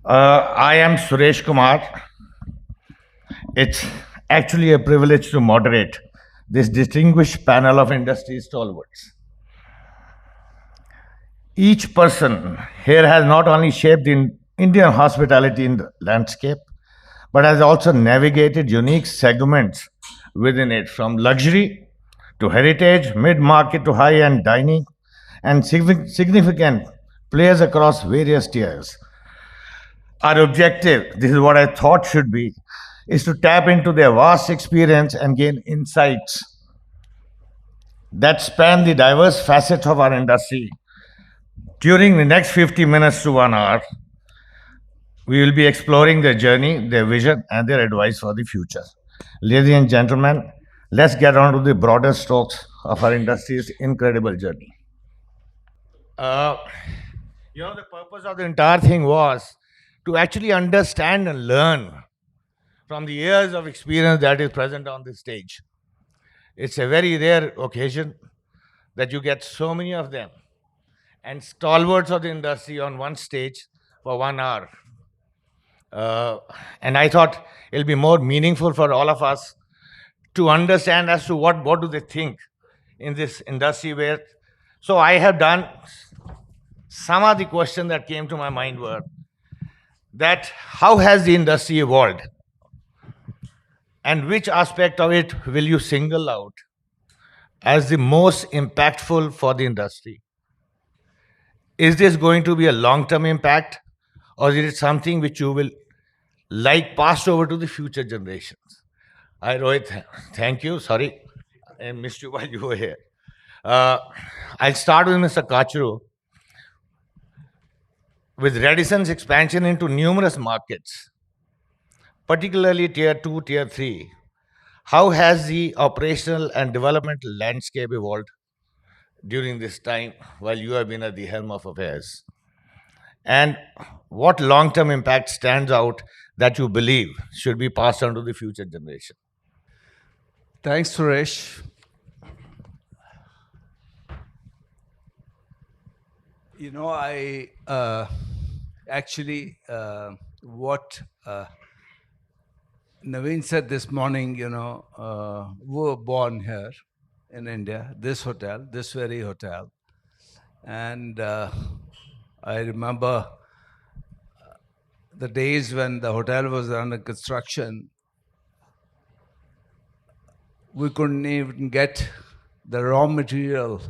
I am Suresh Kumar. It's actually a privilege to moderate this distinguished panel of industry stalwarts. Each person here has not only shaped the Indian hospitality in the landscape, but has also navigated unique segments within it, from luxury to heritage, mid market to high end dining, and significant players across various tiers. Our objective, this is what I thought should be, is to tap into their vast experience and gain insights that span the diverse facets of our industry. During the next 50 minutes to 1 hour, we will be exploring their journey, their vision, and their advice for the future. Ladies and gentlemen, let's get on to the broader strokes of our industry's incredible journey. Uh, the purpose of the entire thing was to actually understand and learn from the years of experience that is present on this stage. It's a very rare occasion that you get so many of them and stalwarts of the industry on one stage for 1 hour. Uh, and I thought it'll be more meaningful for all of us to understand as to what do they think in this industry where. So I have done some of the questions that came to my mind were that how has the industry evolved and which aspect of it will you single out as the most impactful for the industry? Is this going to be a long term impact or is it something which you will like passed over to the future generations? Hi, Rohit. Thank you. Sorry, I missed you while you were here. Uh, I'll start with Mr. Kachru. With Radisson's expansion into numerous markets, particularly tier 2, tier 3, how has the operational and developmental landscape evolved during this time while you have been at the helm of affairs? And what long term impact stands out that you believe should be passed on to the future generation? Thanks, Suresh. I actually, what Naveen said this morning, we were born here in India, this hotel, this very hotel. And I remember the days when the hotel was under construction, we couldn't even get the raw material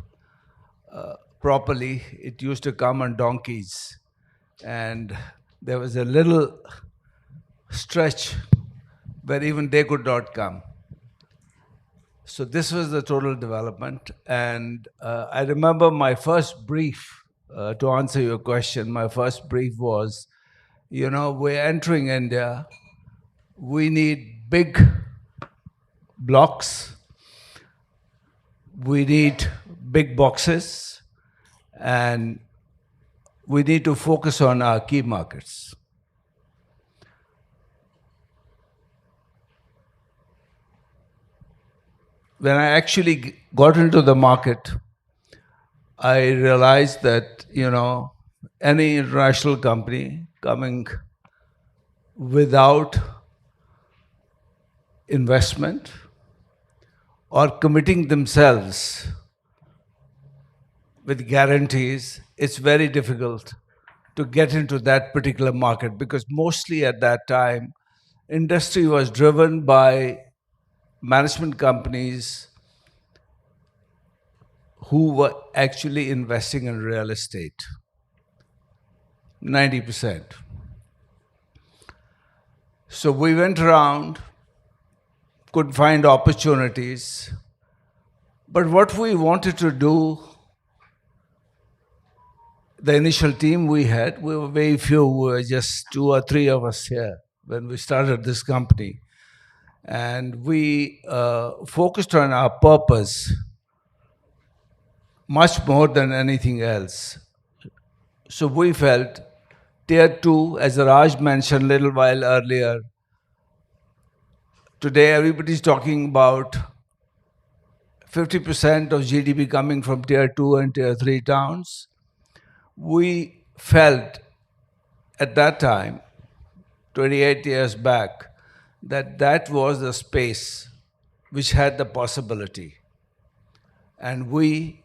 properly. It used to come on donkeys. And there was a little stretch where even they could not come. So this was the total development. And I remember my first brief, to answer your question, my first brief was, we're entering India. We need big blocks. We need big boxes. And we need to focus on our key markets. When I actually got into the market, I realized that, any international company coming without investment or committing themselves with guarantees, it's very difficult to get into that particular market because mostly at that time, industry was driven by management companies who were actually investing in real estate. 90%. So we went around, could find opportunities, but what we wanted to do, the initial team we had, we were very few, we were just 2 or 3 of us here when we started this company. And we focused on our purpose much more than anything else. So we felt tier 2, as Raj mentioned a little while earlier, today everybody's talking about 50% of GDP coming from tier 2 and tier 3 towns. We felt at that time 28 years back, that was the space which had the possibility. And we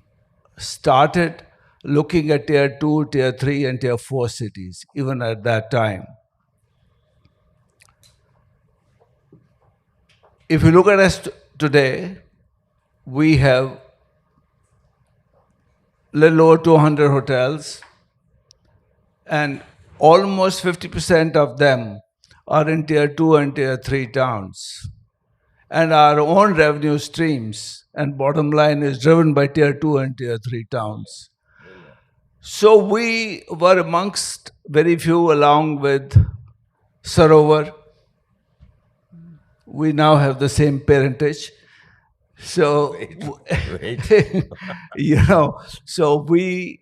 started looking at tier 2, tier 3, and tier 4 cities, even at that time. If you look at us today, we have little over 200 hotels, and almost 50% of them are in tier 2 and tier 3 towns. And our own revenue streams and bottom line is driven by tier 2 and tier 3 towns. So we were amongst very few, along with Sarovar. We now have the same parentage. So, Wait. so we,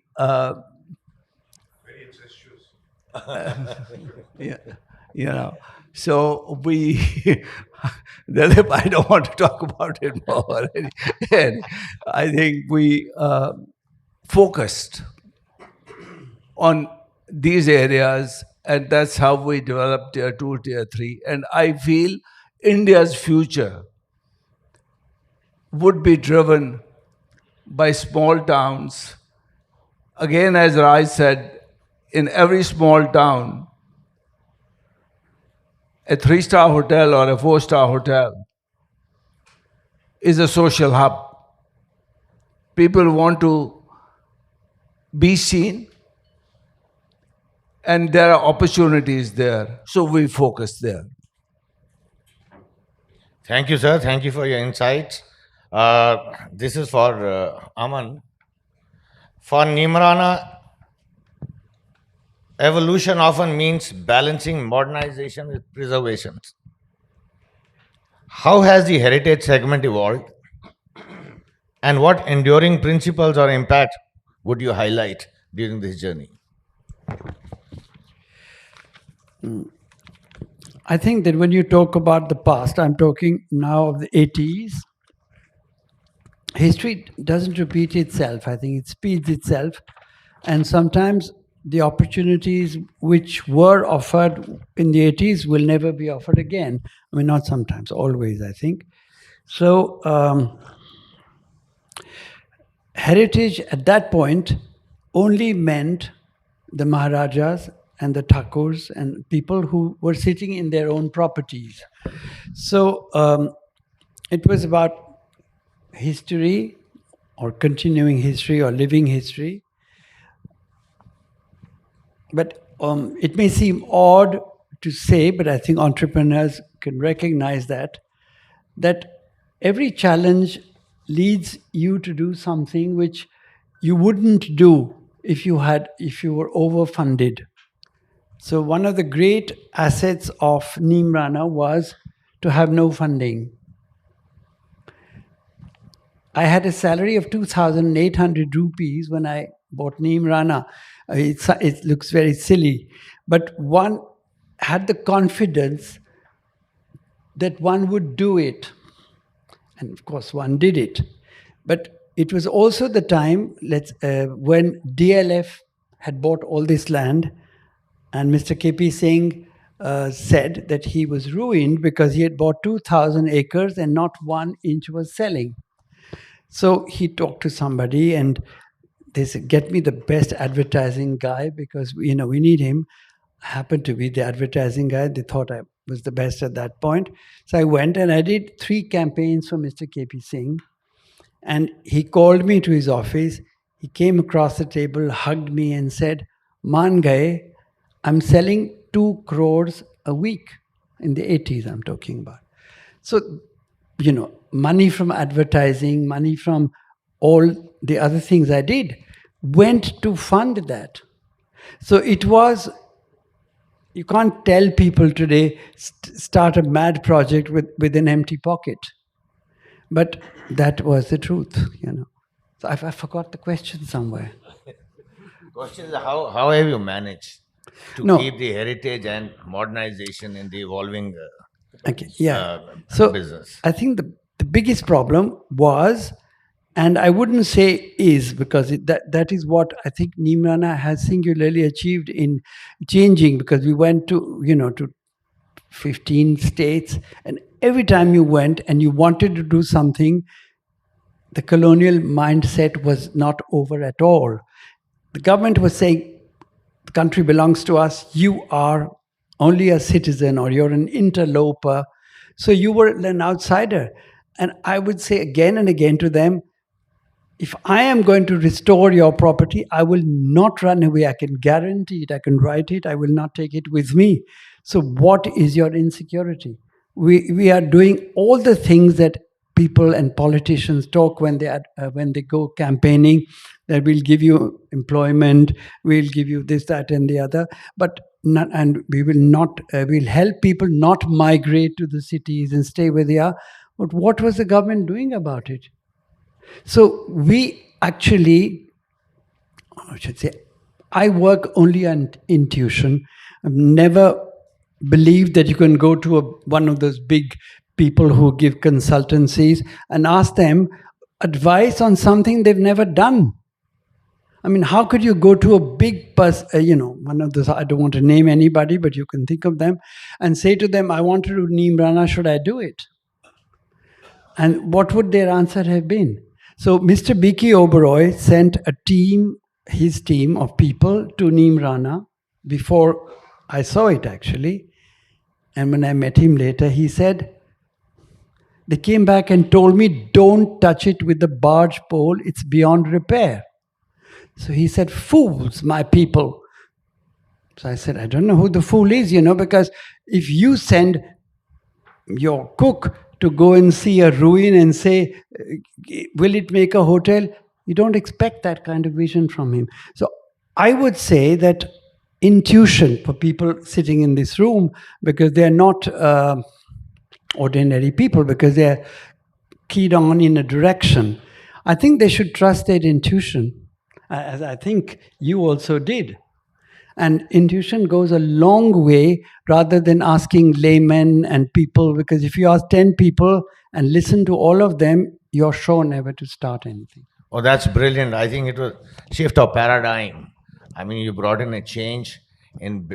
so we, Dilip, I don't want to talk about it more. And I think we focused on these areas, and that's how we developed tier 2, tier 3. And I feel India's future would be driven by small towns. Again, as Raj said, in every small town, a 3-star hotel or a 4-star hotel is a social hub. People want to be seen, and there are opportunities there. So we focus there. Thank you, sir. Thank you for your insights. This is for Aman. For Neemrana, evolution often means balancing modernization with preservation. How has the heritage segment evolved? And what enduring principles or impact would you highlight during this journey? I think that when you talk about the past, I'm talking now of the 80s, history doesn't repeat itself. I think it speeds itself. And sometimes the opportunities which were offered in the 80s will never be offered again. I mean, not sometimes, always, I think. So, heritage at that point only meant the Maharajas and the Thakurs and people who were sitting in their own properties. So it was about history or continuing history or living history. But it may seem odd to say, but I think entrepreneurs can recognize that every challenge leads you to do something which you wouldn't do if you were overfunded. So one of the great assets of Neemrana was to have no funding. I had a salary of 2,800 rupees when I bought Neemrana. It looks very silly, but one had the confidence that one would do it. And of course, one did it. But it was also the time when DLF had bought all this land, and Mr. KP Singh said that he was ruined because he had bought 2,000 acres and not 1 inch was selling. So he talked to somebody and they said, get me the best advertising guy because we need him. I happened to be the advertising guy. They thought I was the best at that point. So I went and I did 3 campaigns for Mr. KP Singh. And he called me to his office. He came across the table, hugged me and said, "Maan gaye, I'm selling 2 crores a week." In the 80s I'm talking about. So, money from advertising, money from all the other things I did went to fund that. So it was, you can't tell people today, start a mad project with an empty pocket. But that was the truth, So I forgot the question somewhere. Question is how have you managed to keep the heritage and modernization in the evolving business? I think the biggest problem was, and I wouldn't say is, because that is what I think Neemrana has singularly achieved in changing, because we went to 15 states, and every time you went and you wanted to do something, the colonial mindset was not over at all. The government was saying, the country belongs to us, you are only a citizen or you're an interloper. So you were an outsider. And I would say again and again to them, if I am going to restore your property, I will not run away. I can guarantee it. I can write it. I will not take it with me. So, what is your insecurity? We are doing all the things that people and politicians talk when they go campaigning, that we'll give you employment, we'll give you this, that, and the other, but not, and we will not. We'll help people not migrate to the cities and stay where they are. But what was the government doing about it? So we actually, I should say, I work only on intuition. I've never believed that you can go to one of those big people who give consultancies and ask them advice on something they've never done. I mean, how could you go to a big one of those, I don't want to name anybody, but you can think of them, and say to them, I want to do Neemrana, should I do it? And what would their answer have been? So Mr. Biki Oberoi sent his team of people to Neemrana before I saw it actually. And when I met him later, he said, they came back and told me, don't touch it with the barge pole, it's beyond repair. So he said, fools, my people. So I said, I don't know who the fool is, because if you send your cook to go and see a ruin and say, will it make a hotel? You don't expect that kind of vision from him. So I would say that intuition for people sitting in this room, because they're not ordinary people, because they're keyed on in a direction, I think they should trust their intuition, as I think you also did. And intuition goes a long way rather than asking laymen and people, because if you ask 10 people and listen to all of them, you're sure never to start anything. Oh, that's brilliant. I think it was shift of paradigm. I mean, you brought in a change in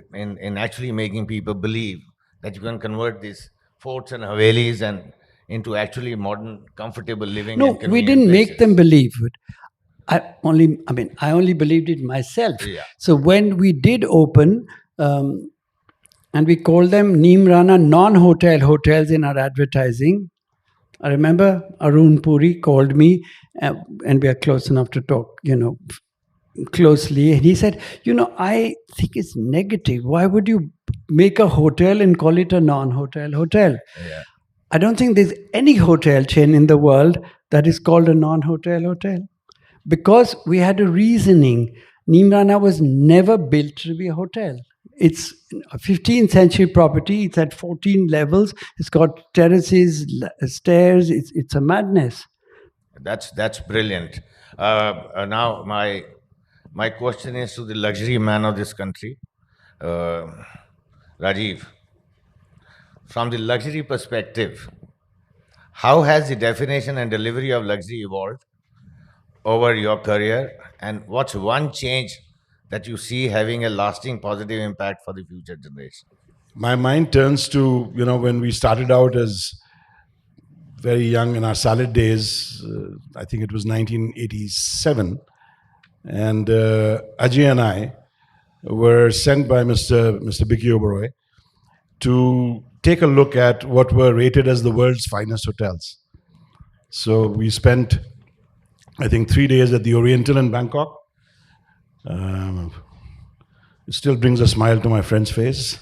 actually making people believe that you can convert these forts and havelis and into actually modern, comfortable living. No, and we didn't places. make them believe it. I only believed it myself. Yeah. So when we did open, and we called them Neemrana non-hotel hotels in our advertising. I remember Arun Puri called me, and we are close enough to talk, closely. And he said, I think it's negative. Why would you make a hotel and call it a non-hotel hotel? Yeah. I don't think there's any hotel chain in the world that is called a non-hotel hotel. Because we had a reasoning. Neemrana was never built to be a hotel. It's a 15th century property. It's at 14 levels. It's got terraces, stairs. It's a madness. That's brilliant. Now my question is to the luxury man of this country, Rajiv. From the luxury perspective, how has the definition and delivery of luxury evolved over your career, and what's one change that you see having a lasting positive impact for the future generation? My mind turns to, when we started out as very young in our salad days, I think it was 1987, and Ajay and I were sent by Mr. Biki Oberoi to take a look at what were rated as the world's finest hotels. So we spent, I think, 3 days at the Oriental in Bangkok. It still brings a smile to my friend's face.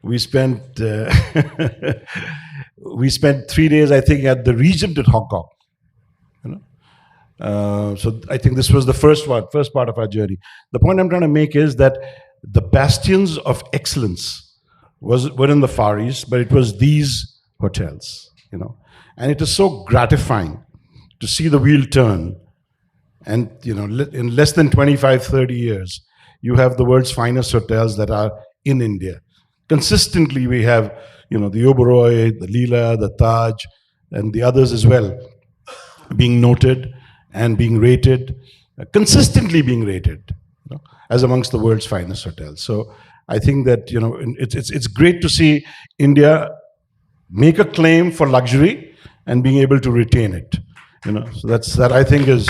We spent we spent 3 days, I think, at the Regent at Hong Kong. So I think this was the first part of our journey. The point I'm trying to make is that the bastions of excellence were in the Far East, but it was these hotels, and it is so gratifying to see the wheel turn. And, in less than 25, 30 years, you have the world's finest hotels that are in India. Consistently, we have, the Oberoi, the Leela, the Taj, and the others as well, being noted and being rated, consistently being rated, as amongst the world's finest hotels. So I think that, it's great to see India make a claim for luxury and being able to retain it. So that I think is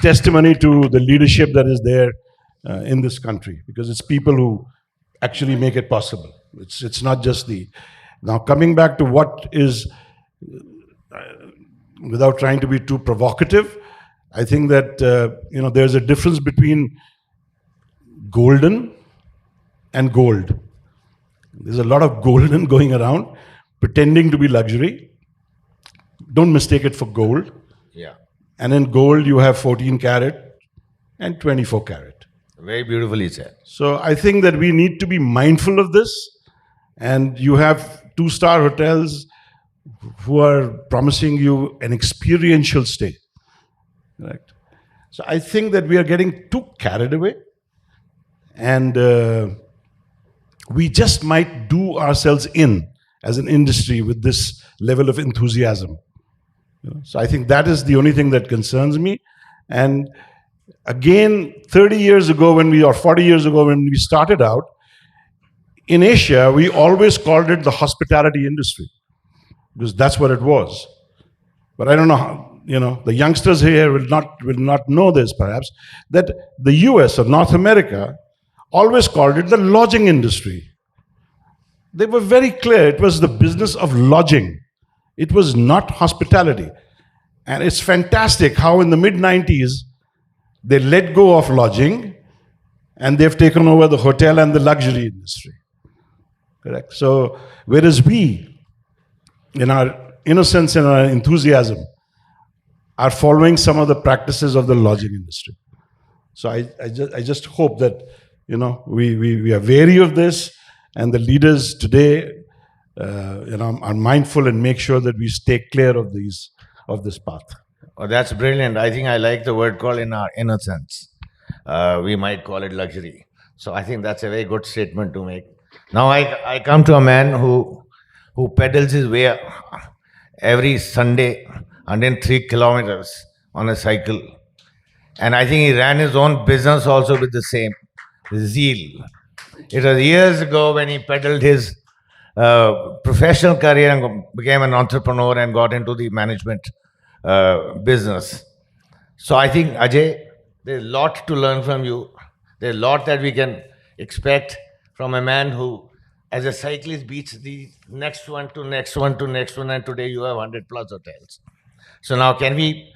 testimony to the leadership that is there in this country, because it's people who actually make it possible. It's not just the. Now coming back to what is, without trying to be too provocative, I think that there's a difference between golden and gold. There's a lot of golden going around, pretending to be luxury. Don't mistake it for gold. Yeah. And in gold, you have 14 carat and 24 carat. Very beautifully said. So I think that we need to be mindful of this. And you have 2-star hotels who are promising you an experiential stay. Right? So I think that we are getting too carried away. And we just might do ourselves in as an industry with this level of enthusiasm. So I think that is the only thing that concerns me. And again, 30 years ago or 40 years ago when we started out, in Asia, we always called it the hospitality industry, because that's what it was. But I don't know how, the youngsters here will not know this perhaps, that the US or North America always called it the lodging industry. They were very clear. It was the business of lodging. It was not hospitality. And it's fantastic how in the mid-90s, they let go of lodging and they've taken over the hotel and the luxury industry. Correct? So, whereas we, in our innocence and our enthusiasm, are following some of the practices of the lodging industry. So I just hope that, we are wary of this, and the leaders today, are mindful and make sure that we stay clear of this path. Oh, that's brilliant. I think I like the word called in our innocence. We might call it luxury. So I think that's a very good statement to make. Now I come to a man who pedals his way every Sunday 103 kilometers on a cycle. And I think he ran his own business also with the same zeal. It was years ago when he pedaled his professional career and became an entrepreneur and got into the management business. So I think, Ajay, there's a lot to learn from you. There's a lot that we can expect from a man who, as a cyclist, beats the next one to next one to next one, and today you have 100 plus hotels. So now can we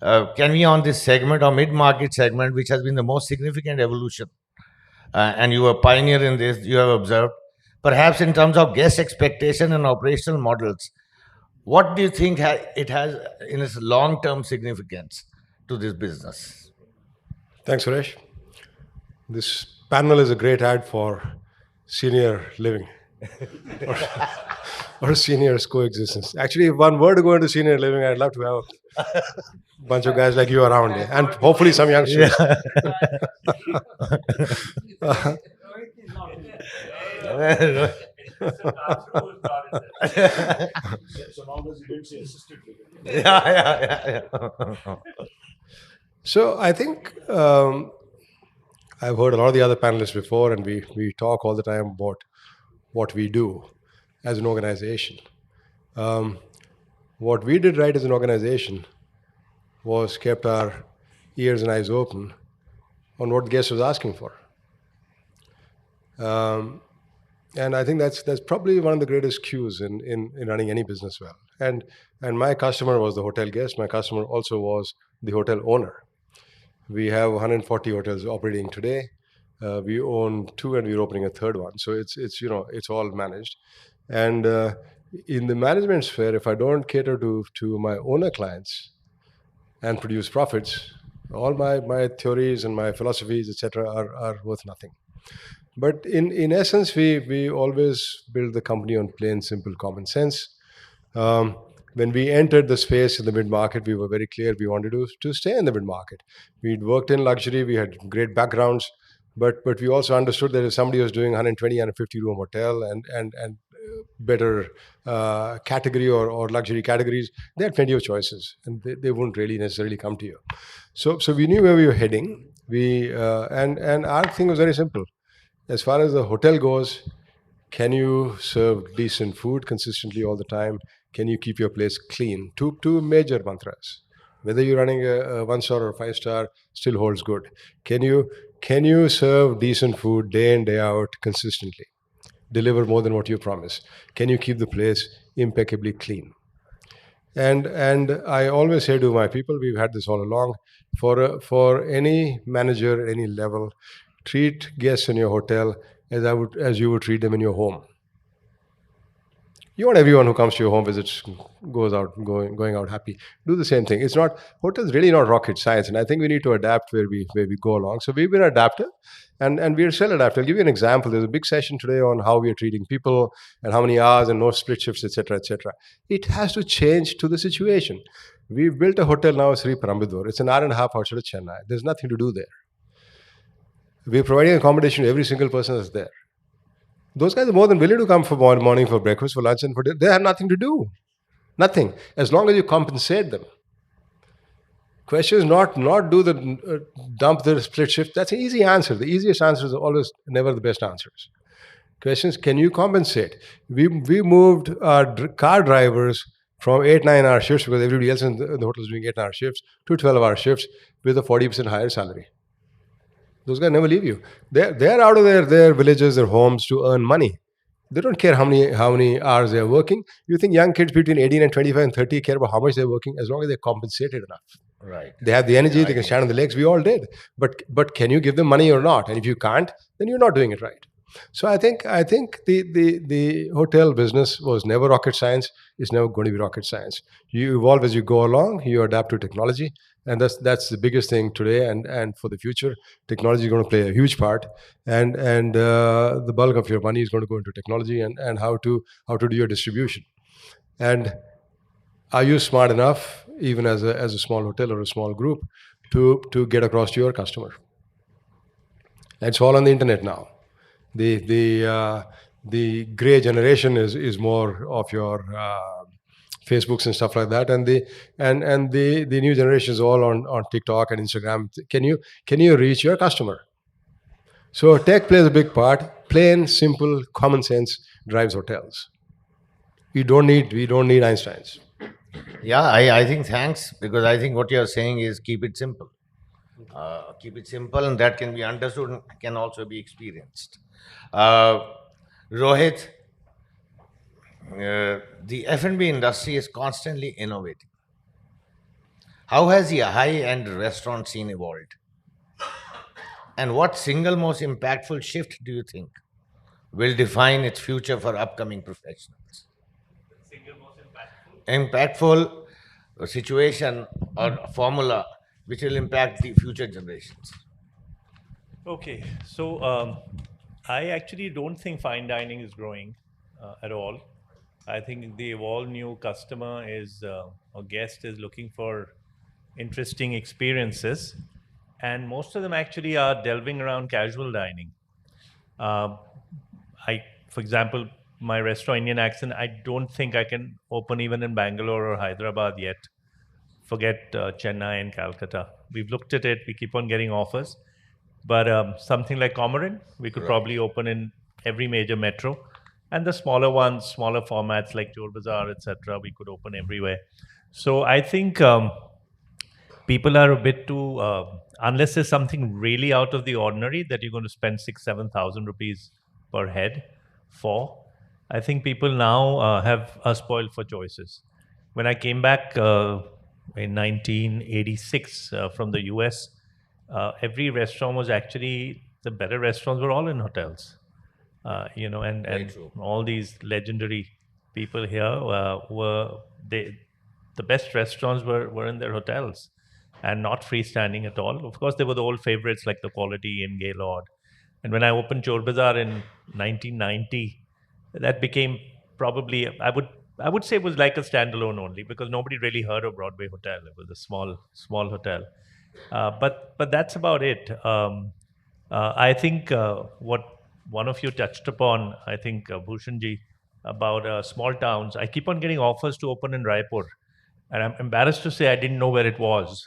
on this segment or mid-market segment, which has been the most significant evolution, and you were a pioneer in this, you have observed, perhaps in terms of guest expectation and operational models, what do you think it has in its long-term significance to this business? Thanks, Suresh. This panel is a great ad for senior living or seniors coexistence. Actually, if one were to go into senior living, I'd love to have a bunch of guys like you around here, and hopefully some youngsters. So I think I've heard a lot of the other panelists before, and we talk all the time about what we do as an organization. What we did right as an organization was kept our ears and eyes open on what the guest was asking for. And I think that's probably one of the greatest cues in running any business well. And my customer was the hotel guest. My customer also was the hotel owner. We have 140 hotels operating today. We own 2, and we're opening a 3rd one. So it's all managed. And in the management sphere, if I don't cater to my owner clients and produce profits, all my theories and my philosophies, etc., are worth nothing. But in essence, we always build the company on plain, simple common sense. When we entered the space in the mid-market, we were very clear we wanted to stay in the mid-market. We'd worked in luxury, we had great backgrounds, but we also understood that if somebody was doing 120, 150 room hotel and better category or luxury categories, they had plenty of choices, and they wouldn't really necessarily come to you. So we knew where we were heading. And our thing was very simple. As far as the hotel goes, can you serve decent food consistently all the time? Can you keep your place clean? Two major mantras. Whether you're running a 1-star or a 5-star, still holds good. Can you serve decent food day in day out consistently? Deliver more than what you promise? Can you keep the place impeccably clean? And I always say to my people, we've had this all along. For any manager at any level, treat guests in your hotel as you would treat them in your home. You want everyone who comes to your home visits going out happy. Do the same thing. It's not hotels really not rocket science, and I think we need to adapt where we go along. So we've been adaptive, and we're still adaptive. I'll give you an example. There's a big session today on how we are treating people and how many hours and no split shifts, etc., etc. It has to change to the situation. We've built a hotel now, Sri Parambidur. It's an hour and a half outside of Chennai. There's nothing to do there. We're providing accommodation to every single person that's there. Those guys are more than willing to come for morning, for breakfast, for lunch, and for dinner. They have nothing to do. Nothing. As long as you compensate them. Question is not do the dump the split shift. That's an easy answer. The easiest answers are always never the best answers. Question is, can you compensate? We moved our car drivers from 8-9 hour shifts, because everybody else in the hotel is doing 8-hour shifts, to 12-hour shifts with a 40% higher salary. Those guys never leave you. They're out of their villages, their homes to earn money. They don't care how many hours they're working. You think young kids between 18 and 25 and 30 care about how much they're working, as long as they're compensated enough. Right. They have the energy, they can stand on the legs. We all did. But can you give them money or not? And if you can't, then you're not doing it right. So I think the hotel business was never rocket science. It's never going to be rocket science. You evolve as you go along. You adapt to technology, and that's the biggest thing today. And for the future, technology is going to play a huge part. And the bulk of your money is going to go into technology and how to do your distribution. And are you smart enough, even as a small hotel or a small group, to get across to your customer? It's all on the internet now. The gray generation is more of your Facebooks and stuff like that, and the new generation is all on TikTok and Instagram. Can you reach your customer? So tech plays a big part. Plain, simple, common sense drives hotels. We don't need Einsteins. Yeah, I think thanks, because I think what you're saying is keep it simple. Keep it simple, and that can be understood and can also be experienced. Rohit, the F&B industry is constantly innovating. How has the high-end restaurant scene evolved? And what single most impactful shift do you think will define its future for upcoming professionals? Impactful situation or formula which will impact the future generations. Okay, so I actually don't think fine dining is growing at all. I think the evolved new customer is or guest is looking for interesting experiences, and most of them actually are delving around casual dining. Uh, for example, my restaurant Indian accent, I don't think I can open even in Bangalore or Hyderabad yet. Forget Chennai and Calcutta. We've looked at it. We keep on getting offers. But something like Comorin, we could probably open in every major metro. And the smaller ones, smaller formats like Chor Bazaar, etc., we could open everywhere. So I think people are a bit too, unless there's something really out of the ordinary that you're going to spend 6,000-7,000 rupees per head for. I think people now are spoiled for choices. When I came back in 1986 from the US, every restaurant was actually, the better restaurants were all in hotels. And all these legendary people here the best restaurants were in their hotels and not freestanding at all. Of course, there were the old favorites like the Quality in Gaylord. And when I opened Chor Bazaar in 1990, that became probably, I would say it was like a standalone only, because nobody really heard of Broadway Hotel. It was a small hotel. But that's about it. I think what one of you touched upon, I think Bhushanji, about small towns. I keep on getting offers to open in Raipur, and I'm embarrassed to say I didn't know where it was.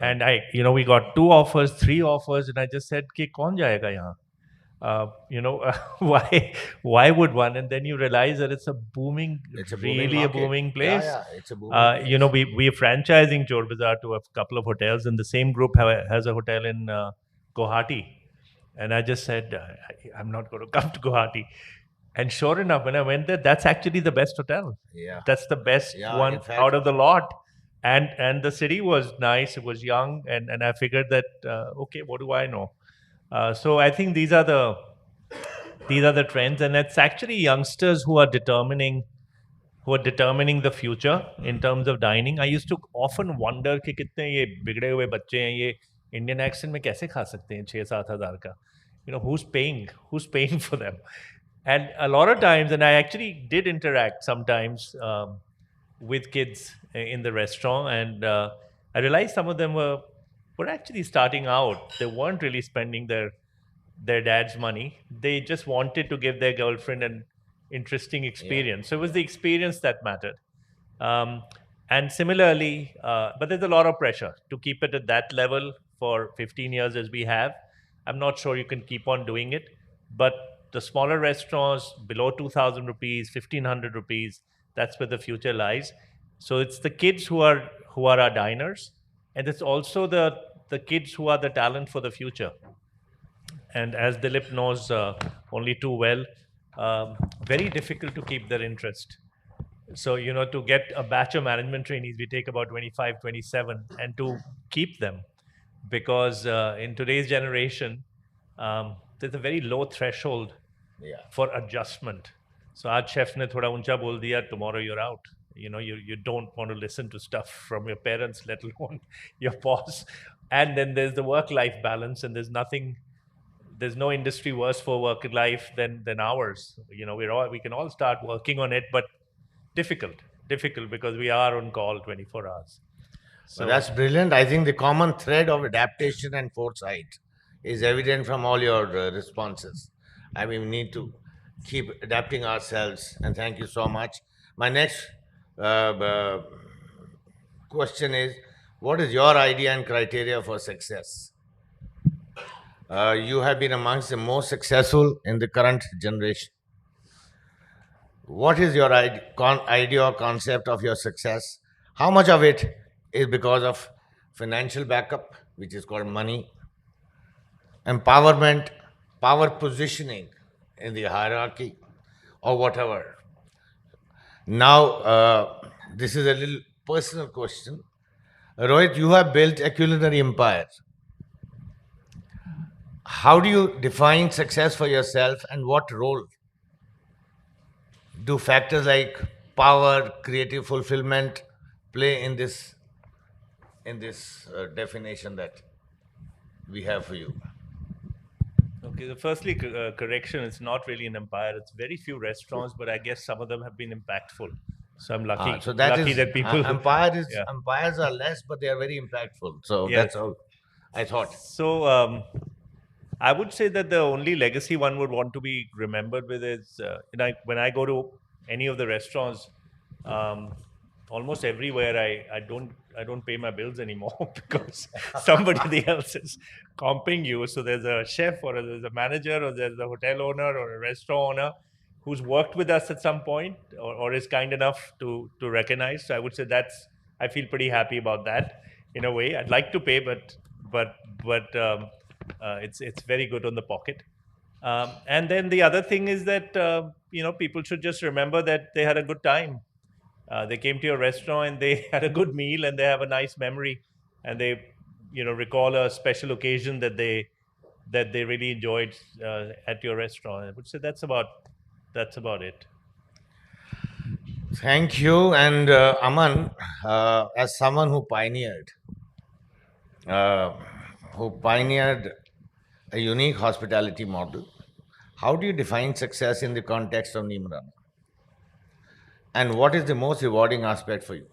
And we got 2 offers, 3 offers, and I just said, "Ki kaun jayega yahan?" why would one? And then you realize that it's a booming, It's a booming really a market. booming place. Yeah, it's a booming place. We're franchising Chor Bazaar to a couple of hotels, and the same group has a hotel in Guwahati. And I just said, I'm not going to come to Guwahati. And sure enough, when I went there, that's actually the best hotel. Yeah. That's the best Yeah, one in fact. out of the lot. And the city was nice. It was young, and I figured that okay, what do I know? So I think these are the trends, and it's actually youngsters who are determining the future in terms of dining. I used to often wonder कि कितने ये बिगड़े हुए बच्चे हैं ये Indian accent में कैसे खा सकते हैं 6-7 हज़ार का. Who's paying for them? And a lot of times, and I actually did interact sometimes with kids in the restaurant, and I realized some of them were actually starting out. They weren't really spending their dad's money. They just wanted to give their girlfriend an interesting experience. So it was the experience that mattered. And similarly, but there's a lot of pressure to keep it at that level for 15 years as we have. I'm not sure you can keep on doing it, but the smaller restaurants below 2,000 rupees, 1,500 rupees, that's where the future lies. So it's the kids who are our diners, and it's also the kids who are the talent for the future. And as Dilip knows only too well, very difficult to keep their interest. So, to get a batch of management trainees, we take about 25, 27, and to keep them, because in today's generation, there's a very low threshold for adjustment. So, aaj chef ne thoda uncha bol diya, tomorrow you're out. You don't want to listen to stuff from your parents, let alone your boss. And then there's the work-life balance, and there's no industry worse for work life than ours. We can all start working on it, but difficult because we are on call 24 hours. So that's brilliant. I think the common thread of adaptation and foresight is evident from all your responses. I mean, we need to keep adapting ourselves, and thank you so much. My next question is, what is your idea and criteria for success? You have been amongst the most successful in the current generation. What is your idea or concept of your success? How much of it is because of financial backup, which is called money, empowerment, power positioning in the hierarchy, or whatever? Now, this is a little personal question. Rohit, you have built a culinary empire. How do you define success for yourself, and what role do factors like power, creative fulfillment play in this definition that we have for you? Okay, so firstly, correction, it's not really an empire. It's very few restaurants, but I guess some of them have been impactful. So I'm lucky. So that lucky is that people. empires are less, but they are very impactful. So that's all I thought. So I would say that the only legacy one would want to be remembered with is when I go to any of the restaurants, almost everywhere I don't pay my bills anymore because somebody else is comping you. So there's a chef, or there's a manager, or there's a hotel owner, or a restaurant owner who's worked with us at some point, or is kind enough to recognize. So I would say I feel pretty happy about that in a way. I'd like to pay, but it's very good on the pocket. And then the other thing is that people should just remember that they had a good time. They came to your restaurant and they had a good meal, and they have a nice memory, and they recall a special occasion that they really enjoyed at your restaurant. I would say that's about it. Thank you. And Aman, as someone who pioneered a unique hospitality model, how do you define success in the context of Neemrana? And what is the most rewarding aspect for you?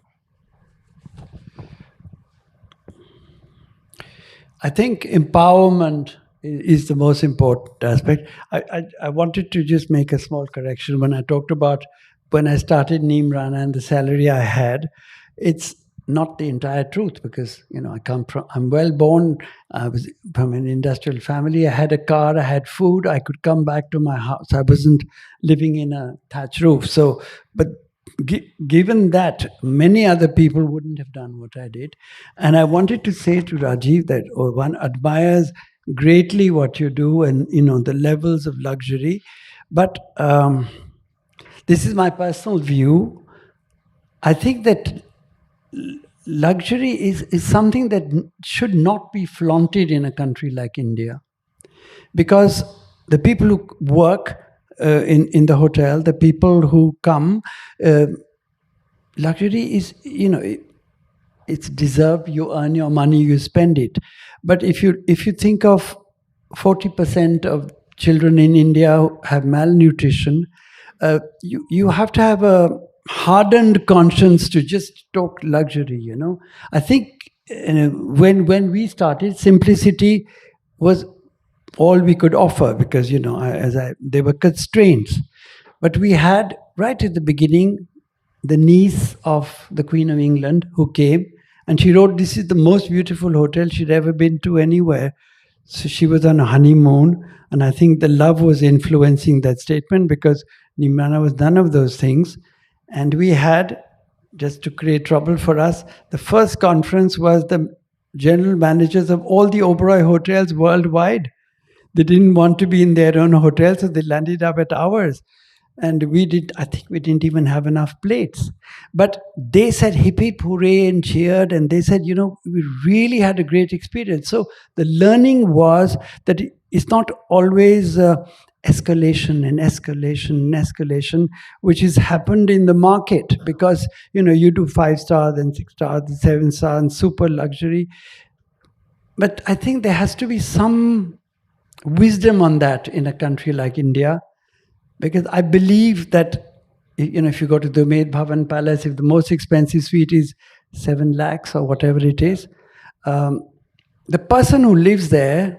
I think empowerment is the most important aspect. I wanted to just make a small correction. When I talked about when I started Neemrana and the salary I had, it's not the entire truth, because I'm well born. I was from an industrial family. I had a car, I had food, I could come back to my house. I wasn't living in a thatch roof. So, but given that, many other people wouldn't have done what I did. And I wanted to say to Rajiv that one admires greatly what you do, and the levels of luxury. But this is my personal view. I think that luxury is something that should not be flaunted in a country like India, because the people who work in the hotel, the people who come, luxury is, it's deserved. You earn your money, you spend it. But if you think of 40% of children in India have malnutrition, you have to have a hardened conscience to just talk luxury. I think when we started, simplicity was all we could offer, because there were constraints. But we had, right at the beginning, the niece of the Queen of England who came, and she wrote, this is the most beautiful hotel she'd ever been to anywhere. So she was on a honeymoon, and I think the love was influencing that statement, because Neemrana was none of those things. And we had, just to create trouble for us, the first conference was the general managers of all the Oberoi hotels worldwide. They didn't want to be in their own hotel, so they landed up at ours. And I think we didn't even have enough plates. But they said hip hip hooray and cheered, and they said, we really had a great experience. So the learning was that it's not always escalation and escalation and escalation, which has happened in the market, because, you do 5-star, then 6-star, then 7-star, and super luxury. But I think there has to be some wisdom on that in a country like India, because I believe that, if you go to the Umaid Bhavan Palace, if the most expensive suite is 7 lakhs or whatever it is, the person who lives there,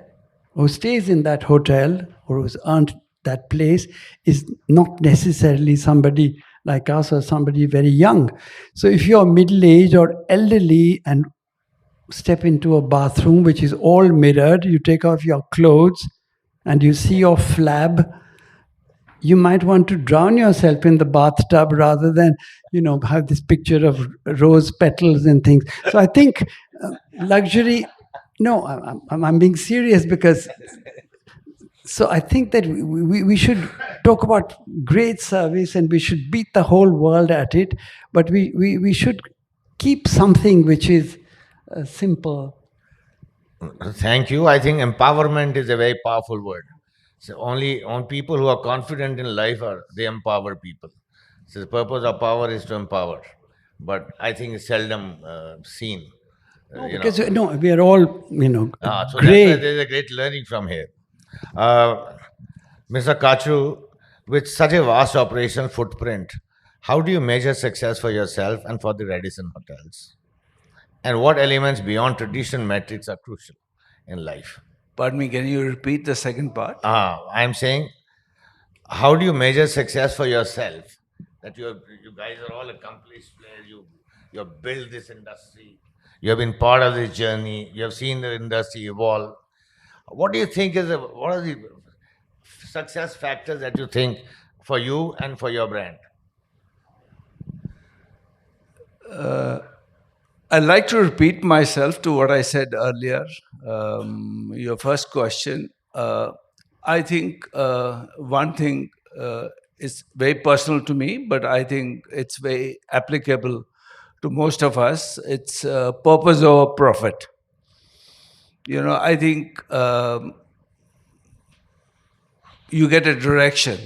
who stays in that hotel, or who's earned that place, is not necessarily somebody like us or somebody very young. So if you're middle-aged or elderly and step into a bathroom which is all mirrored, you take off your clothes and you see your flab, you might want to drown yourself in the bathtub rather than, have this picture of rose petals and things. So I think luxury, no, I'm being serious, because, so I think that we should talk about great service, and we should beat the whole world at it, but we should keep something which is simple. Thank you. I think empowerment is a very powerful word. So only on people who are confident in life they empower people. So the purpose of power is to empower, but I think it's seldom seen. Because we are all So great. that's why there's a great learning from here. Mr. Kachru, with such a vast operational footprint, how do you measure success for yourself and for the Radisson hotels? And what elements beyond traditional metrics are crucial in life? Pardon me, can you repeat the second part? I'm saying, how do you measure success for yourself? That you guys are all accomplished players. You have built this industry. You have been part of this journey. You have seen the industry evolve. What do you think what are the success factors that you think for you and for your brand? I'd like to repeat myself to what I said earlier. Your first question. I think one thing is very personal to me, but I think it's very applicable to most of us. It's purpose over profit. I think you get a direction.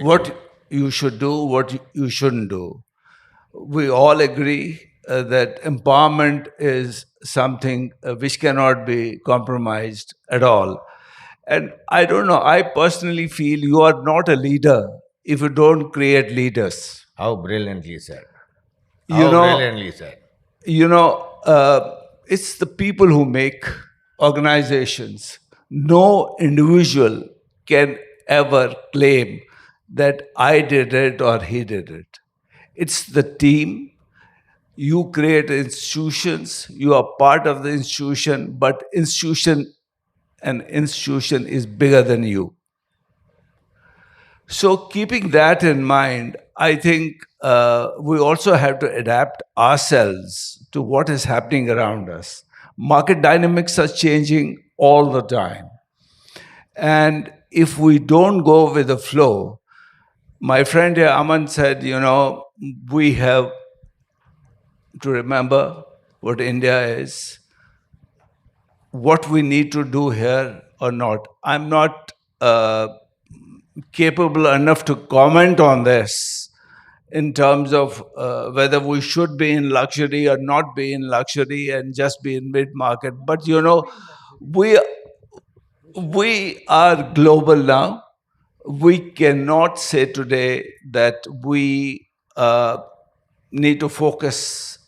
What you should do, what you shouldn't do. We all agree that empowerment is something which cannot be compromised at all. And I don't know, I personally feel you are not a leader if you don't create leaders. How brilliantly said. Brilliantly said. It's the people who make organizations. No individual can ever claim that I did it or he did it. It's the team. You create institutions, you are part of the institution, but an institution is bigger than you. So keeping that in mind, I think we also have to adapt ourselves to what is happening around us. Market dynamics are changing all the time. And if we don't go with the flow, my friend here, Aman, said, we have to remember what India is, what we need to do here or not. I'm not capable enough to comment on this in terms of whether we should be in luxury or not be in luxury and just be in mid-market. But we we are global now. We cannot say today that we need to focus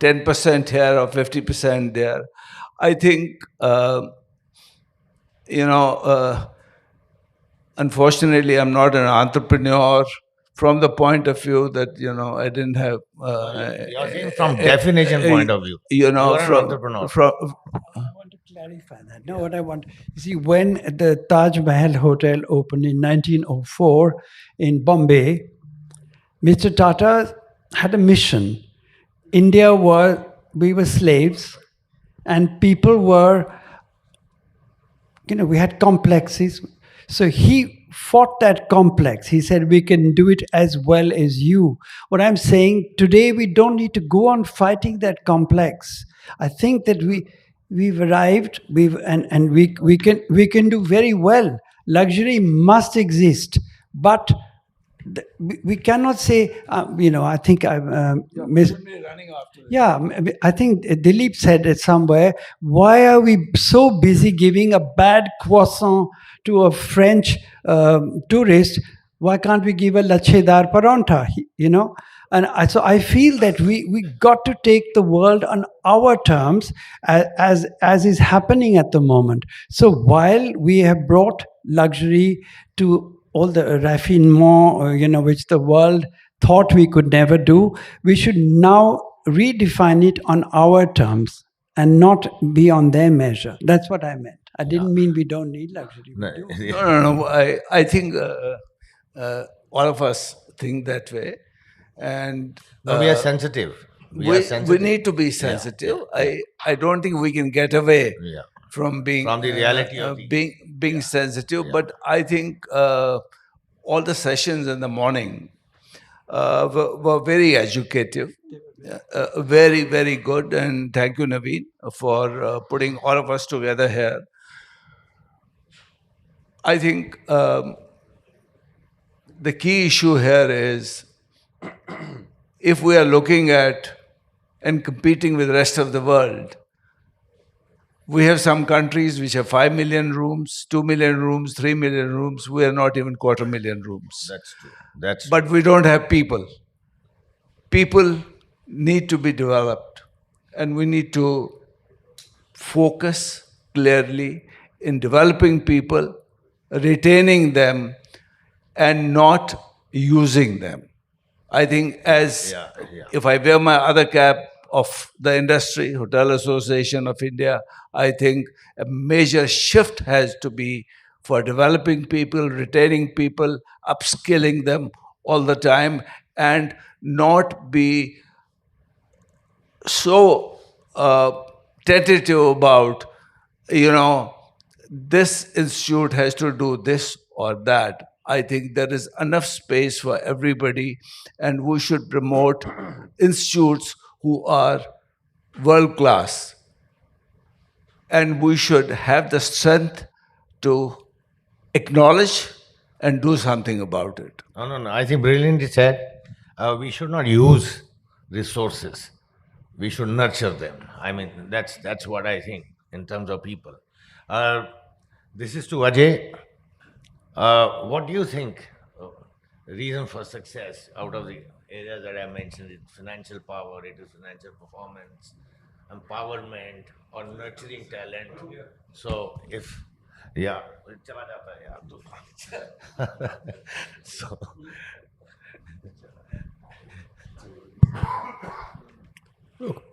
10% here or 50% there. I think, unfortunately, I'm not an entrepreneur from the point of view that, I didn't have. You're saying from definition point of view. You are an entrepreneur. I want to clarify that. No, what I want, you see, when the Taj Mahal Hotel opened in 1904 in Bombay, Mr. Tata had a mission. We were slaves, and people were, we had complexes. So he fought that complex. He said, we can do it as well as you. What I'm saying, today we don't need to go on fighting that complex. I think that we've arrived, and we can do very well. Luxury must exist, but we cannot say, I think I think Dilip said it somewhere, why are we so busy giving a bad croissant to a French tourist? Why can't we give a lachedar paranta, And so I feel that we got to take the world on our terms, as is happening at the moment. So while we have brought luxury to all the raffinement, which the world thought we could never do, we should now redefine it on our terms and not be on their measure. That's what I meant. I didn't mean we don't need luxury. We do. No. I think all of us think that way. And No, we are sensitive. We need to be sensitive. I don't think we can get away from being From the reality of being sensitive. But I think all the sessions in the morning were very educative, very, very good. And thank you, Naveen, for putting all of us together here. I think the key issue here is, if we are looking at and competing with the rest of the world, we have some countries which have 5 million rooms, 2 million rooms, 3 million rooms. We are not even 250,000 rooms. That's true. But we don't have people. People need to be developed, and we need to focus clearly in developing people, retaining them, and not using them. I think if I wear my other cap of the industry, Hotel Association of India, I think a major shift has to be for developing people, retaining people, upskilling them all the time, and not be so tentative about, this institute has to do this or that. I think there is enough space for everybody, and we should promote institutes who are world class. And we should have the strength to acknowledge and do something about it. No. I think brilliantly said. We should not use resources. We should nurture them. I mean, that's what I think in terms of people. This is to Ajay. What do you think reason for success out of the areas that I mentioned? It's financial power, it is financial performance, empowerment, or nurturing talent. So if so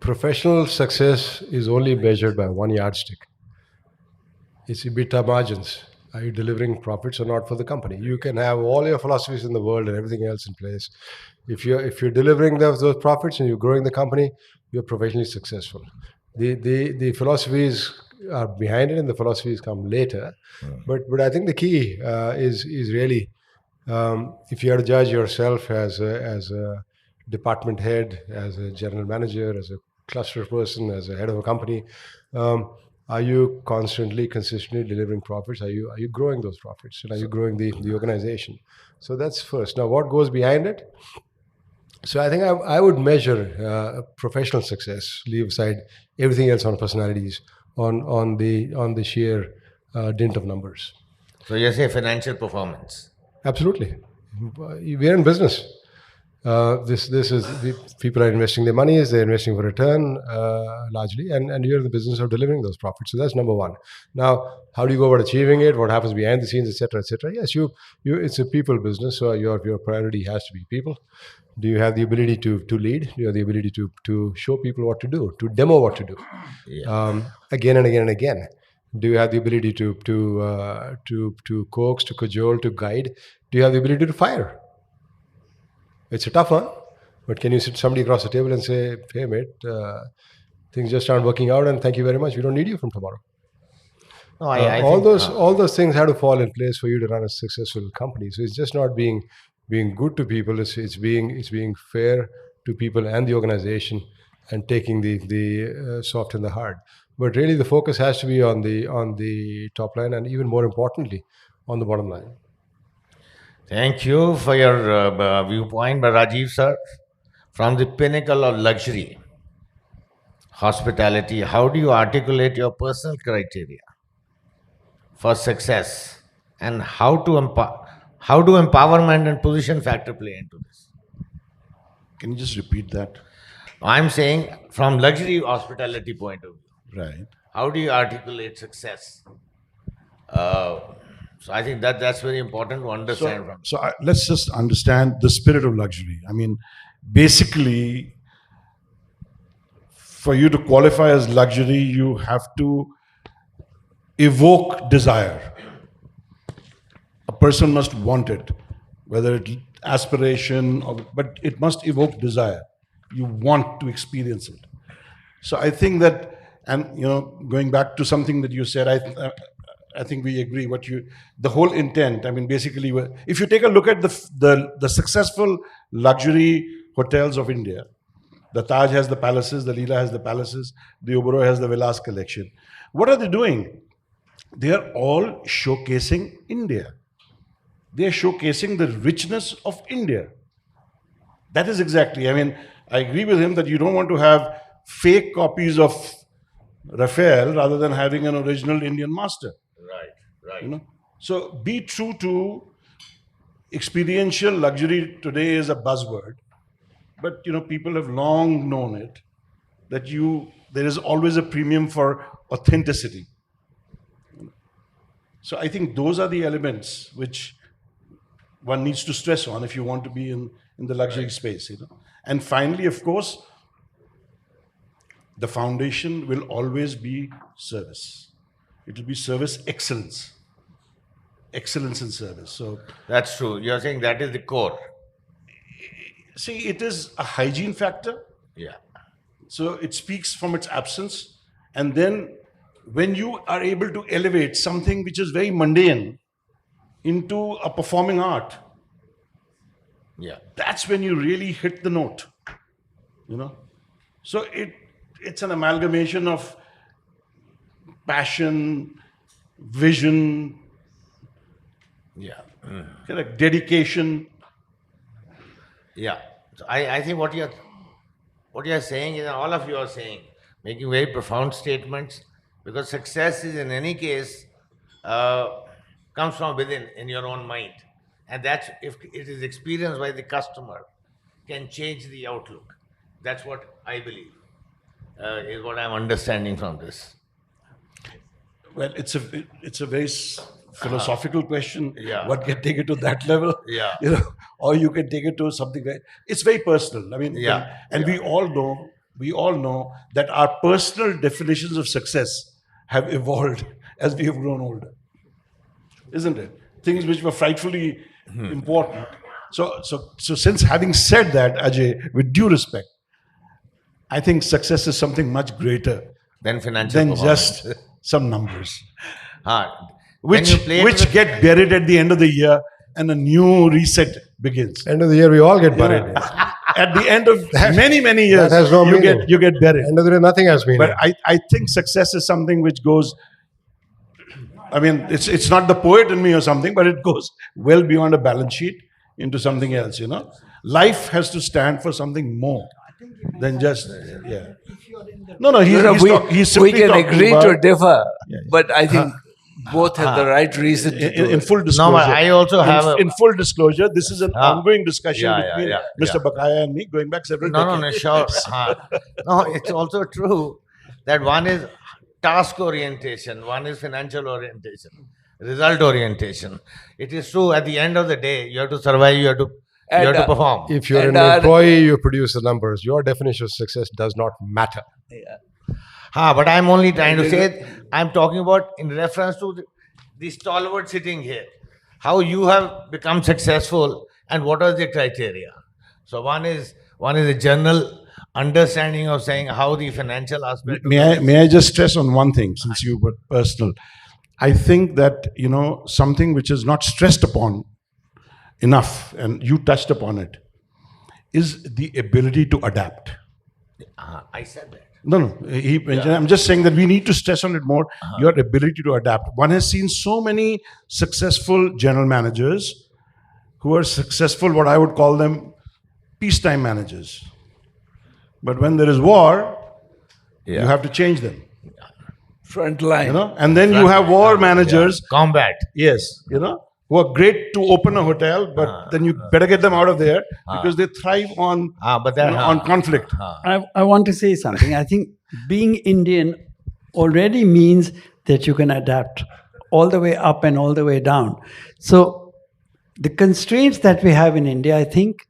professional success is only measured by one yardstick. It's EBITDA margins. Are you delivering profits or not for the company? You can have all your philosophies in the world and everything else in place. If you're delivering those profits and you're growing the company, you're professionally successful. The philosophies are behind it, and the philosophies come later. But I think the key is really if you have to judge yourself as a department head, as a general manager, as a cluster person, as a head of a company, are you constantly, consistently delivering profits? Are you growing those profits? And are you growing the organization? So that's first. Now, what goes behind it? So I think I would measure professional success, leave aside everything else on personalities, on the sheer dint of numbers. So you say financial performance. Absolutely, we are in business. This is people are investing their money, they're investing for return largely, and you're in the business of delivering those profits. So that's number one. Now, how do you go about achieving it? What happens behind the scenes, etc., etc.? Yes, it's a people business, so your priority has to be people. Do you have the ability to lead? Do you have the ability to show people what to do, to demo what to do, again and again and again? Do you have the ability to coax, to cajole, to guide? Do you have the ability to fire? It's a tough one, but can you sit somebody across the table and say, "Hey, mate, things just aren't working out, and thank you very much. We don't need you from tomorrow." No, I all think, those things have to fall in place for you to run a successful company. So it's just not being good to people. It's being fair to people and the organization, and taking the soft and the hard. But really, the focus has to be on the top line, and even more importantly, on the bottom line. Thank you for your viewpoint, but Rajiv sir, from the pinnacle of luxury, hospitality, how do you articulate your personal criteria for success, and how do empowerment and position factor play into this? Can you just repeat that? I'm saying from luxury hospitality point of view, Right. how do you articulate success? So I think that's very important to understand. Let's just understand the spirit of luxury. I mean, basically, for you to qualify as luxury, you have to evoke desire. A person must want it, whether it's aspiration, but it must evoke desire. You want to experience it. So I think that, and going back to something that you said, I think we agree. The whole intent. I mean, basically, if you take a look at the successful luxury hotels of India, the Taj has the palaces, the Leela has the palaces, the Oberoi has the villas collection. What are they doing? They are all showcasing India. They are showcasing the richness of India. That is exactly. I mean, I agree with him that you don't want to have fake copies of Raphael rather than having an original Indian master. Right. So be true to experiential luxury. Today is a buzzword, but people have long known it that there is always a premium for authenticity. So I think those are the elements which one needs to stress on if you want to be in the luxury space. And finally, of course, the foundation will always be service. It will be service excellence. Excellence in service. So That's true. You're saying that is the core. see, it is a hygiene factor. Yeah. So it speaks from its absence. And then when you are able to elevate something which is very mundane into a performing art, Yeah. that's when you really hit the note. So it's an amalgamation of passion, vision, Yeah. correct, dedication. Yeah. So I think what you're saying is, all of you are saying, making very profound statements, because success is in any case comes from within, in your own mind. And that's, if it is experienced by the customer, can change the outlook. That's what I believe, is what I'm understanding from this. Well, it's a very philosophical question. Yeah. What can take it to that level? Yeah. Or you can take it to something it's very personal. I mean, Yeah. and we all know we all know that our personal definitions of success have evolved as we have grown older. Isn't it? Things which were frightfully important. So since having said that, Ajay, with due respect, I think success is something much greater Then financial than performance. just some numbers, When you play it which with- get buried at the end of the year and a new reset begins. End of the year, we all get buried. At the end of many years, That has no meaning. you get buried. End of the day, nothing has meaning. But I think success is something which goes. I mean, it's not the poet in me or something, but it goes well beyond a balance sheet into something else. Life has to stand for something more than just No, he's simply we can talking agree about, to differ, but I think both have the right reason to do in it. full No, disclosure. but I also have in full disclosure, this is an ongoing discussion Yeah, between yeah, Mr. yeah. Bakaya and me, going back several No, decades. sure. No, it's also true that one is task orientation, one is financial orientation, result orientation. It is true. At the end of the day, you have to survive. You have to perform. If you're And, an employee, you produce the numbers. Your definition of success does not matter. But I'm only trying to say, I'm talking about in reference to the stalwart sitting here, how you have become successful and what are the criteria. So one is a general understanding of saying how the financial aspect. May I just stress on one thing, since you were personal. I think that, something which is not stressed upon enough, and you touched upon it, is the ability to adapt. I said that. No. I'm just saying that we need to stress on it more, your ability to adapt. One has seen so many successful general managers who are successful, what I would call them, peacetime managers. But when there is war, you have to change them. Front line. And then you have war managers, Combat. yes, who are great to open a hotel, but then you better get them out of there because they thrive on, But that, on conflict. I want to say something. I think being Indian already means that you can adapt all the way up and all the way down. So the constraints that we have in India, I think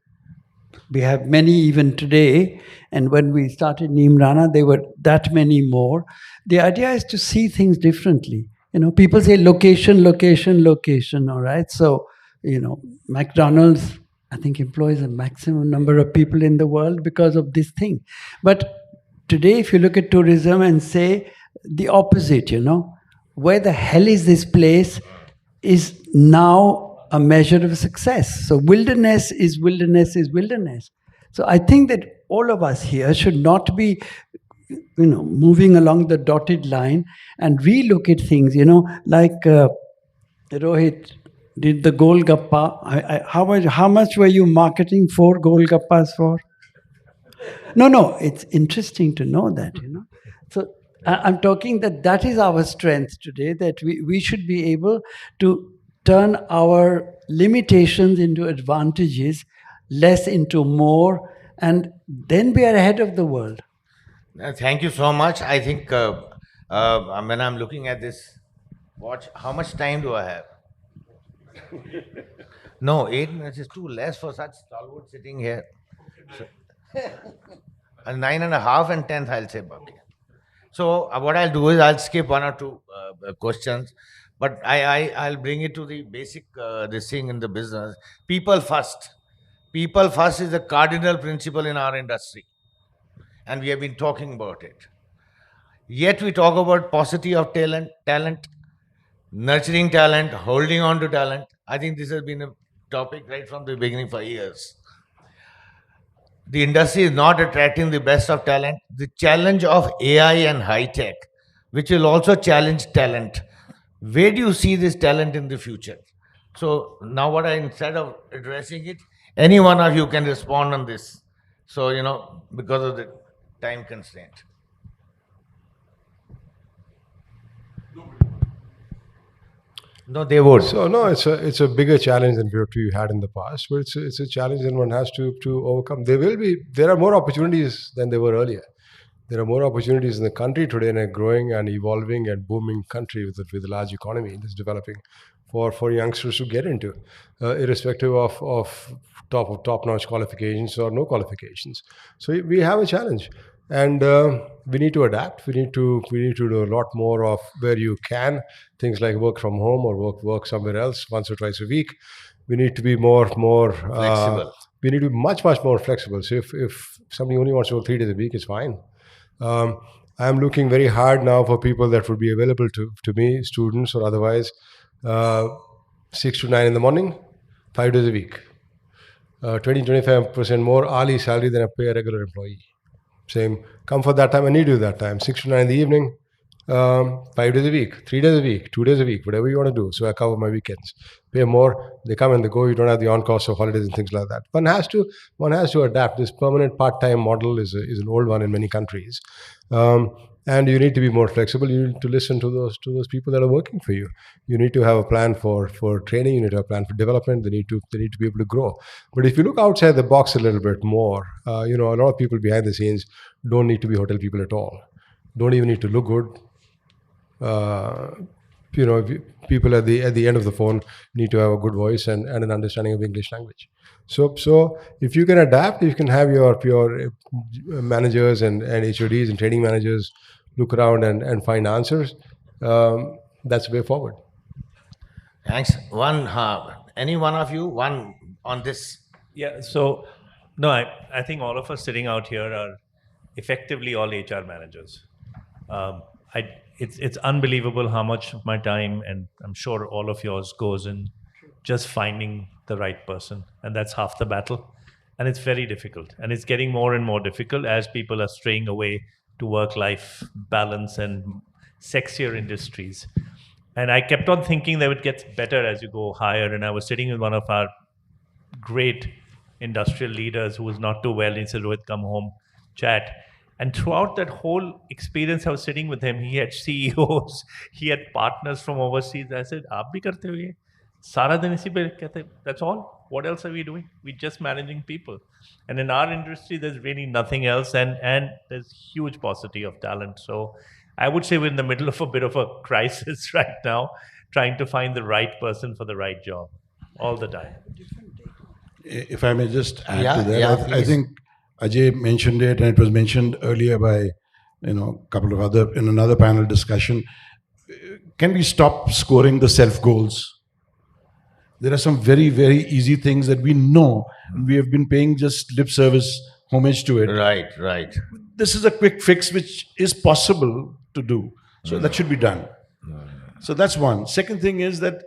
we have many even today. And when we started Neemrana, there were that many more. The idea is to see things differently. People say location, location, location, all right? So, McDonald's, I think, employs a maximum number of people in the world because of this thing. But today, if you look at tourism and say the opposite, where the hell is this place is now a measure of success. So wilderness is wilderness is wilderness. So I think that all of us here should not be moving along the dotted line and relook at things, like Rohit did the Golgappa. How much were you marketing for Golgappas for? No, it's interesting to know that, So I'm talking that is our strength today, that we should be able to turn our limitations into advantages, less into more, and then we are ahead of the world. Thank you so much. I think when I'm looking at this watch, how much time do I have? No, 8 minutes is too less for such stalwart sitting here. So, 9.5 and 10th, I'll say. Okay. So what I'll do is I'll skip one or two questions, but I'll bring it to the basic this thing in the business. People first. People first is the cardinal principle in our industry. And we have been talking about it. Yet we talk about paucity of talent, nurturing talent, holding on to talent. I think this has been a topic right from the beginning for years. The industry is not attracting the best of talent. The challenge of AI and high tech, which will also challenge talent. Where do you see this talent in the future? So now instead of addressing it, any one of you can respond on this. So, because of the time constraint. No, they would. So no, it's a bigger challenge than we had in the past, but it's a challenge that one has to overcome. There are more opportunities than there were earlier. There are more opportunities in the country today, in a growing and evolving and booming country with a large economy that's developing for youngsters to get into, irrespective of top-notch qualifications or no qualifications. So we have a challenge. and we need to adapt. We need to do a lot more of where you can, things like work from home or work somewhere else once or twice a week. We need to be more Flexible. we need to be much more flexible. So if somebody only wants to work 3 days a week, it's fine. I'm looking very hard now for people that would be available to me, students or otherwise, 6 to 9 in the morning, 5 days a week. 20-25% more hourly salary than I pay a regular employee. Same, come for that time, I need you that time, 6 to 9 in the evening, 5 days a week, 3 days a week, 2 days a week, whatever you want to do. So I cover my weekends. Pay more, they come and they go. You don't have the on cost of holidays and things like that. One has to adapt. This permanent part-time model is an old one in many countries. And you need to be more flexible. You need to listen to those people that are working for you. You need to have a plan for training. You need to have a plan for development. They need to be able to grow. But if you look outside the box a little bit more, a lot of people behind the scenes don't need to be hotel people at all. Don't even need to look good. People at the end of the phone need to have a good voice and an understanding of English language. So if you can adapt, you can have your managers and HODs and training managers look around and find answers. That's the way forward. Thanks. Any one of you, one on this? Yeah. So, no, I think all of us sitting out here are effectively all HR managers. It's unbelievable how much of my time, and I'm sure all of yours, goes in just finding the right person, and that's half the battle. And it's very difficult, and it's getting more and more difficult as people are straying away to work-life balance and sexier industries. And I kept on thinking that it gets better as you go higher. And I was sitting with one of our great industrial leaders who was not too well. He said, Rohit, come home, chat. And throughout that whole experience, I was sitting with him. He had CEOs, he had partners from overseas. I said, "Aap bhi karte ho ye? Sara din isi pe kehte, that's all. What else are we doing? We're just managing people." And in our industry, there's really nothing else. And there's huge paucity of talent. So I would say we're in the middle of a bit of a crisis right now, trying to find the right person for the right job all the time. If I may just add Yeah, to that, yeah, I please. think Ajay mentioned it, and it was mentioned earlier by a couple of other in another panel discussion. Can we stop scoring the self goals? There are some very, very easy things that we know, and we have been paying just lip service, homage to it. Right. This is a quick fix which is possible to do. So that should be done. So that's one. Second thing is that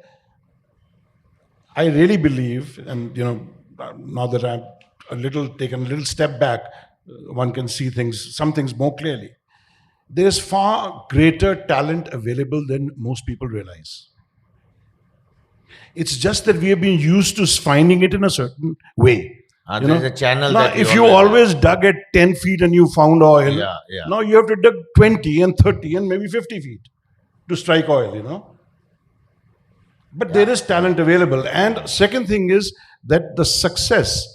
I really believe, and now that I've taken a little step back, one can see some things more clearly. There is far greater talent available than most people realize. It's just that we have been used to finding it in a certain way. There's a channel Now, that if you always dug at 10 feet and you found oil, Yeah. now you have to dig 20 and 30 and maybe 50 feet to strike oil, But there is talent available. And second thing is that the success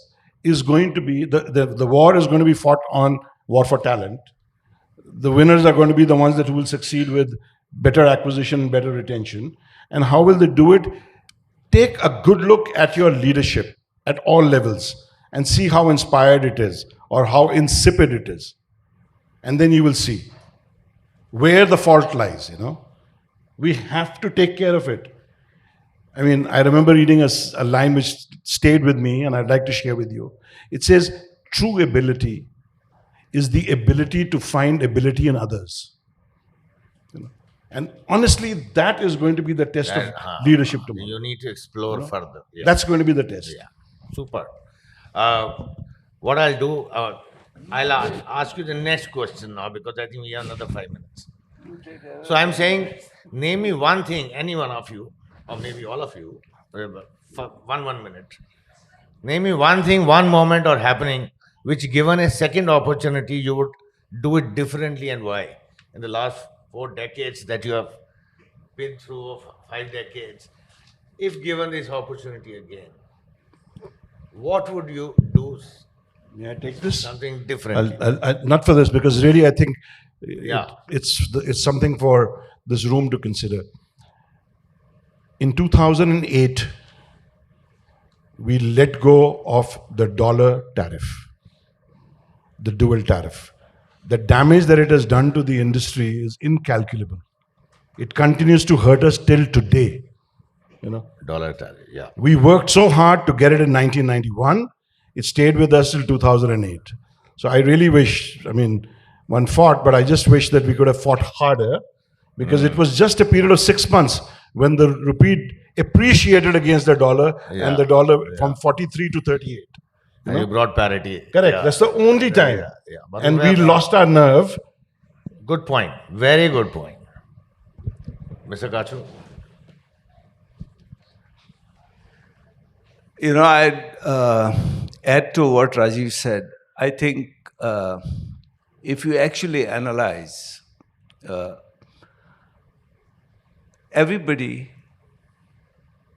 is going to be, the war is going to be fought on war for talent. The winners are going to be the ones that will succeed with better acquisition, better retention. And how will they do it? Take a good look at your leadership at all levels and see how inspired it is or how insipid it is. And then you will see where the fault lies, We have to take care of it. I mean, I remember reading a line which stayed with me and I'd like to share with you. It says, true ability is the ability to find ability in others. And honestly, that is going to be the test of leadership tomorrow. You need to explore further. Yeah. That's going to be the test. Yeah, super. What I'll do, I'll ask you the next question now because I think we have another 5 minutes. So I'm saying, name me one thing, any one of you, or maybe all of you, for one minute. Name me one thing, one moment or happening which, given a second opportunity, you would do it differently and why? In the last 4 decades that you have been through, of 5 decades, if given this opportunity again, what would you do? May I take this? Something different. Not for this, because really I think Yeah. it's something for this room to consider. In 2008, we let go of the dollar tariff, the dual tariff. the damage that it has done to the industry is incalculable. It continues to hurt us till today. Dollar tally, yeah. We worked so hard to get it in 1991. It stayed with us till 2008. So I really wish, one fought, but I just wish that we could have fought harder, because it was just a period of 6 months when the rupee appreciated against the dollar, and the dollar from 43 to 38. And you brought parity. Correct. Yeah. That's the only time. Yeah. But And we lost our nerve. Good point. Very good point. Mr. Kachru? I'd add to what Rajiv said. I think if you actually analyze, everybody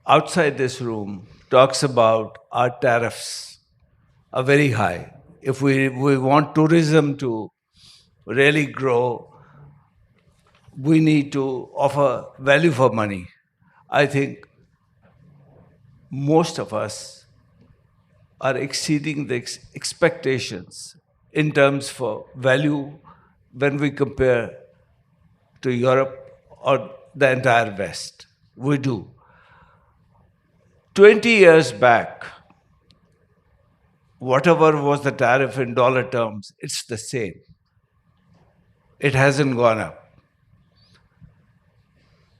outside this room talks about our tariffs are very high. If we want tourism to really grow, we need to offer value for money. I think most of us are exceeding the expectations in terms for value when we compare to Europe or the entire West. We do. 20 years back, whatever was the tariff in dollar terms, it's the same. It hasn't gone up.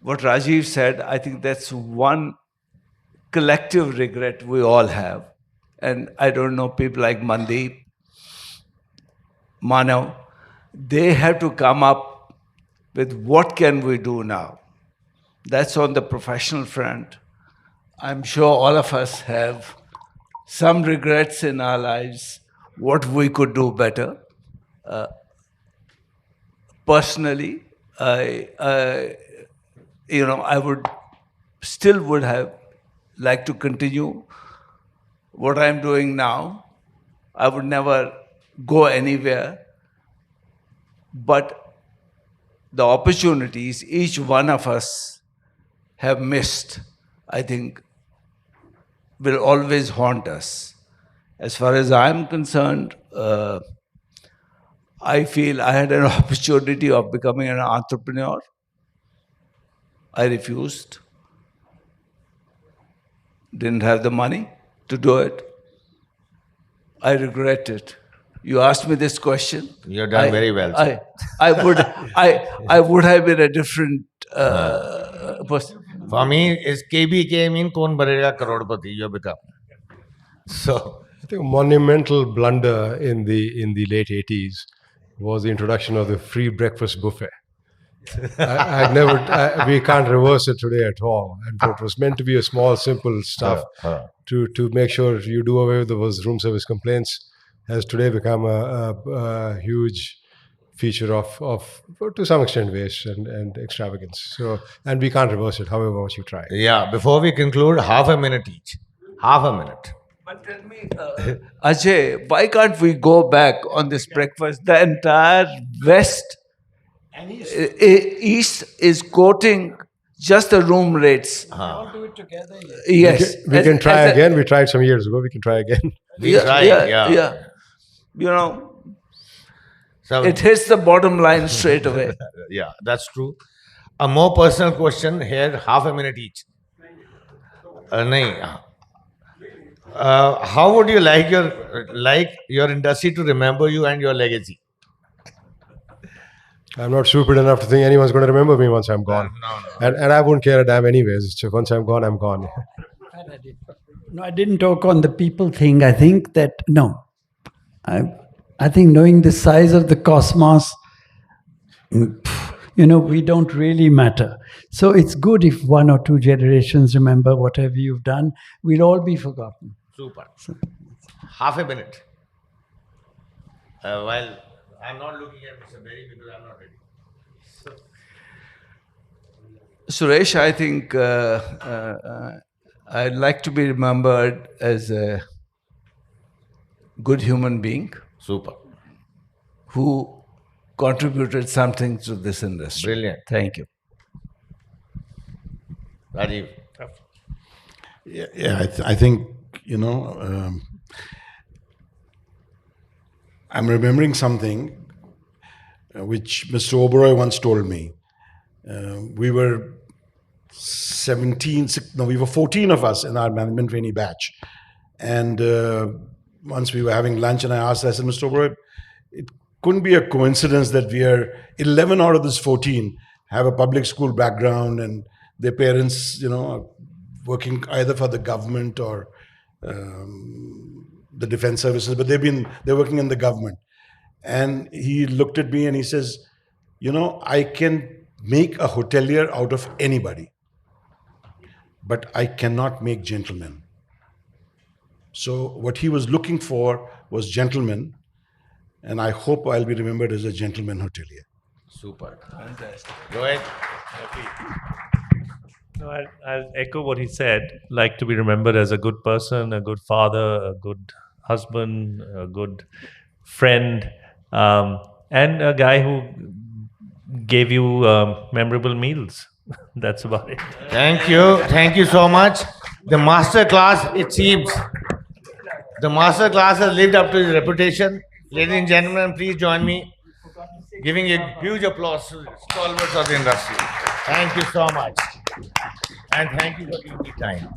What Rajiv said, I think that's one collective regret we all have. And I don't know, people like Mandeep, Manav, they have to come up with what can we do now. That's on the professional front. I'm sure all of us have some regrets in our lives, what we could do better. Personally, I would have liked to continue what I'm doing now. I would never go anywhere. But the opportunities each one of us have missed, I think, will always haunt us. As far as I'm concerned, I feel I had an opportunity of becoming an entrepreneur. I refused. Didn't have the money to do it. I regret it. You asked me this question. You've done very well. I would have been a different person. For me, is KBK mean Kon Banega Crorepati? You become. So I think a monumental blunder in the late 80s was the introduction of the free breakfast buffet. We can't reverse it today at all. And it was meant to be a small, simple stuff to make sure you do away with those room service complaints, has today become a huge feature of to some extent, waste and extravagance. So, and we can't reverse it, however much you try. yeah, before we conclude, half a minute each. Half a minute. But tell me, Ajay, why can't we go back on this breakfast? The entire West, East is quoting just the room rates. All do it together. Yes. We can try again. We tried some years ago. We can try again. Yeah. So, It hits the bottom line straight away. yeah, that's true. A more personal question here, half a minute each. Nahin. How would you like your industry to remember you and your legacy? I'm not stupid enough to think anyone's going to remember me once I'm gone. No. And I wouldn't care a damn anyways. So once I'm gone, I'm gone. No, I didn't talk on the people thing. I think that, I think knowing the size of the cosmos, we don't really matter. So it's good if 1 or 2 generations remember whatever you've done. We'll all be forgotten. Super. Half a minute. While I'm not looking at Mr. Berry because I'm not ready. Suresh, I think I'd like to be remembered as a good human being Super. who contributed something to this industry. Brilliant. Thank you. Rajiv. Yeah, I think, I'm remembering something. which Mr. Oberoi once told me. We were 14 of us in our management trainee batch. And once we were having lunch, and I said, Mr. Oberoi, it couldn't be a coincidence that we are 11 out of this 14 have a public school background, and their parents, are working either for the government or the defense services, but they're working in the government. And he looked at me and he says, I can make a hotelier out of anybody, but I cannot make gentlemen. So what he was looking for was gentlemen, and I hope I'll be remembered as a gentleman hotelier. Super. Fantastic. Rohit? No, I'll echo what he said. Like to be remembered as a good person, a good father, a good husband, a good friend, and a guy who gave you memorable meals. That's about it. Thank you. Thank you so much. The master class, it seems, the master class has lived up to its reputation. Ladies and gentlemen, please join me giving a huge applause to the stalwarts of the industry. Thank you so much. And thank you for giving me time.